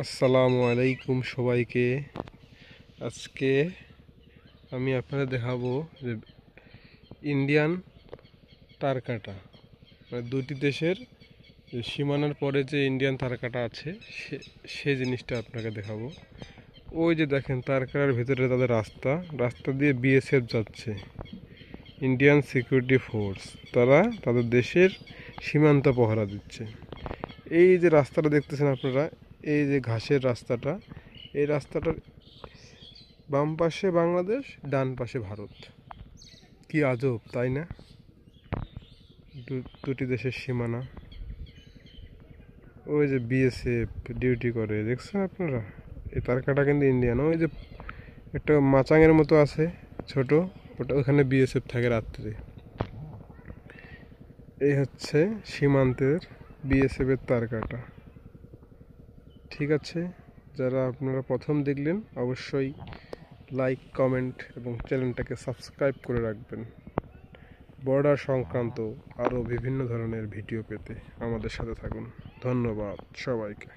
আসসালামু আলাইকুম সবাইকে। আজকে আমি আপনাদের দেখাবো যে ইন্ডিয়ান তারকাটা, মানে দুটি দেশের যে সীমানার পরে যে ইন্ডিয়ান তারকাটা আছে সে জিনিসটা আপনাকে দেখাবো। ওই যে দেখেন তারকার ভিতরে তাদের রাস্তা দিয়ে বিএসএফ যাচ্ছে, ইন্ডিয়ান সিকিউরিটি ফোর্স। তারা তাদের দেশের সীমান্ত পহরা দিচ্ছে। এই যে রাস্তাটা দেখতেছেন আপনারা, এই যে ঘাসের রাস্তাটা, এই রাস্তাটার বাম পাশে বাংলাদেশ, ডান পাশে ভারত। কি আজব, তাই না? দুটি দেশের সীমানা। ওই যে বিএসএফ ডিউটি করে, দেখছেন আপনারা? এই তারকাটা কিন্তু ইন্ডিয়ান। ওই যে একটা মাচাঙের মতো আছে ছোট, ওটা ওখানে বিএসএফ থাকে রাত্রে। এই হচ্ছে সীমান্তের বিএসএফ এর তারকাটা। ঠিক আছে, যারা আপনারা প্রথম দেখলেন অবশ্যই লাইক, কমেন্ট এবং চ্যানেলটাকে সাবস্ক্রাইব করে রাখবেন। বর্ডার সংক্রান্ত আরও বিভিন্ন ধরনের ভিডিও পেতে আমাদের সাথে থাকুন। ধন্যবাদ সবাইকে।